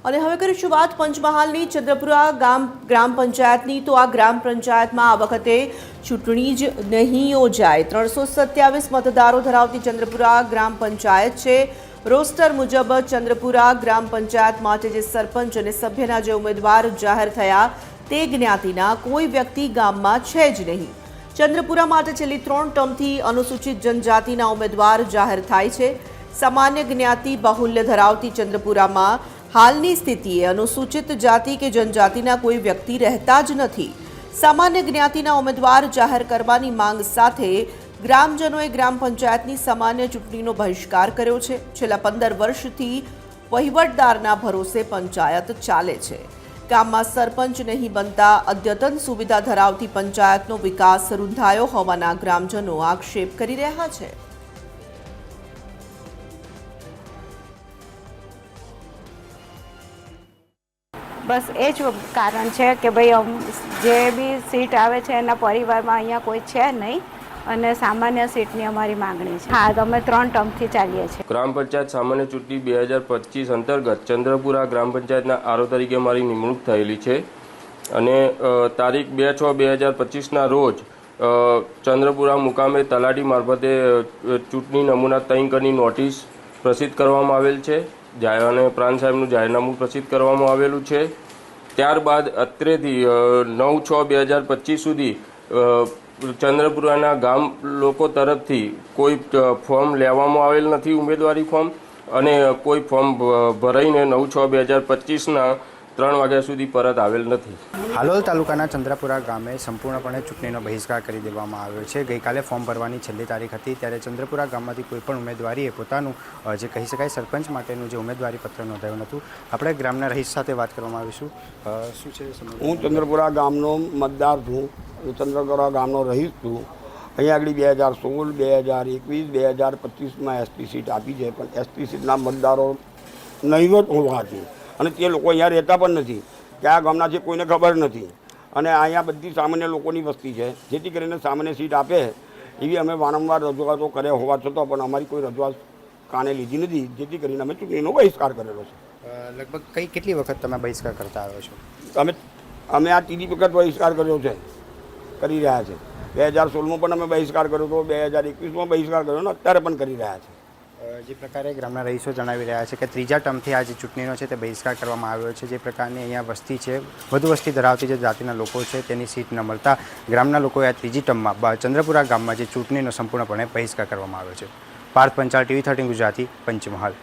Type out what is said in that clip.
અને હવે કરીશું વાત પંચમહાલની ચંદ્રપુરા ગ્રામ પંચાયતની। તો આ ગ્રામ પંચાયતમાં આ વખતે ચૂંટણી જ નહીં યોજાય। 327 મતદારો ધરાવતી ચંદ્રપુરા ગ્રામ પંચાયત છે। રોસ્ટર મુજબ ચંદ્રપુરા ગ્રામ પંચાયત માટે જે સરપંચ અને સભ્યના જે ઉમેદવાર જાહેર થયા તે જ્ઞાતિના કોઈ વ્યક્તિ ગામમાં છે જ નહીં। ચંદ્રપુરા માટે છેલ્લી 3 ટર્મથી અનુસૂચિત જનજાતિના ઉમેદવાર જાહેર થાય છે। સામાન્ય જ્ઞાતિ બાહુલ્ય ધરાવતી ચંદ્રપુરામાં હાલની સ્થિતિએ અનુસૂચિત જાતિ કે જનજાતિના કોઈ વ્યક્તિ રહેતા જ નથી। સામાન્ય જ્ઞાતિના ઉમેદવાર જાહેર કરવાની માંગ સાથે ગ્રામજનોએ ગ્રામ પંચાયતની સામાન્ય ચૂંટણીનો બહિષ્કાર કર્યો છે। છેલ્લા 15 વર્ષથી વહીવટદારના ભરોસે પંચાયત ચાલે છે। ગામમાં સરપંચ નહીં બનતા અદ્યતન સુવિધા ધરાવતી પંચાયતનો વિકાસ રૂંધાયો હોવાના ગ્રામજનો આક્ષેપ કરી રહ્યા છે। बस ए ज कारण है कि भाई जे भी सीट आवे छे एना परिवार में अहींया कोई है नहीं અને સામાન્ય સીટની અમારી માંગણી છે। હા, તો અમે 3 ટર્મથી ચાલીએ છીએ। ગ્રામ પંચાયત સામાન્ય ચૂંટણી 2025 અંતર્ગત ચંદ્રપુરા ગ્રામ પંચાયતના આરઓ તરીકે મારી નિમણૂક થયેલી છે અને તારીખ 2/6/2025ના રોજ ચંદ્રપુરા મુકામે તલાટી મારફતે ચૂંટણી નમૂના તૈયાર નોટિસ પ્રસિદ્ધ કરવામાં આવેલ છે અને પ્રાંત સાહેબનું જાહેરનામું પ્રસિદ્ધ કરવામાં આવેલું છે। ત્યારબાદ અત્રેથી 9/6/2025 સુધી ચંદ્રપુરાના ગામ લોકો તરફથી કોઈ ફોર્મ લેવામાં આવેલ નથી, ઉમેદવારી ફોર્મ, અને કોઈ ફોર્મ ભરાઈને 9/6/2025ના 3 વાગ્યા સુધી પરત આવેલ નથી। હાલોલ તાલુકાના ચંદ્રપુરા ગામે સંપૂર્ણપણે ચૂંટણીનો બહિષ્કાર કરી દેવામાં આવ્યો છે। ગઈકાલે ફોર્મ ભરવાની છેલ્લી તારીખ હતી ત્યારે ચંદ્રપુરા ગામમાંથી કોઈપણ ઉમેદવારીએ પોતાનું જે કહી શકાય સરપંચ માટેનું જે ઉમેદવારી પત્ર નોંધાયું નહોતું। આપણે ગ્રામના રહીશ સાથે વાત કરવામાં આવીશું। શું છે? હું ચંદ્રપુરા ગામનો મતદાર છું, ચંદ્રપુરા ગામનો રહીશ છું। અહીંયા આગળ 2016, 2021, 2025માં એસટી સીટ આપી છે, પણ એસટી સીટના મતદારો નહીવત હોવાથી અને તે લોકો અહીંયા રહેતા પણ નથી, કયા ગામના છે કોઈને ખબર નથી, અને અહીંયા બધી સામાન્ય લોકોની વસ્તી છે, જેથી કરીને સામાન્ય સીટ આપે એવી અમે વારંવાર રજૂઆતો કર્યા હોવા છતાં પણ અમારી કોઈ રજૂઆત કાને લીધી નથી, જેથી કરીને અમે ચૂંટણીનો બહિષ્કાર કરેલો છે। લગભગ કેટલી વખત તમે બહિષ્કાર કરતા આવ્યો છો? અમે આ ત્રીજી વખત બહિષ્કાર કર્યો છે, કરી રહ્યા છે। 2016માં પણ અમે બહિષ્કાર કર્યો હતો, 2021માં બહિષ્કાર કર્યો ને અત્યારે પણ કરી રહ્યા છે। જે પ્રકારે ગ્રામના રહીશો જણાવી રહ્યા છે કે ત્રીજા ટર્મથી આ જે ચૂંટણીનો છે તે બહિષ્કાર કરવામાં આવ્યો છે। જે પ્રકારની અહીંયા વસ્તી છે, વધુ વસ્તી ધરાવતી જે જાતિના લોકો છે તેની સીટ ન મળતા ગ્રામના લોકોએ આ ત્રીજી ટર્મમાં ચંદ્રપુરા ગામમાં જે ચૂંટણીનો સંપૂર્ણપણે બહિષ્કાર કરવામાં આવ્યો છે। પાર્થ પંચાલ, TV 13 ગુજરાતી, પંચમહાલ।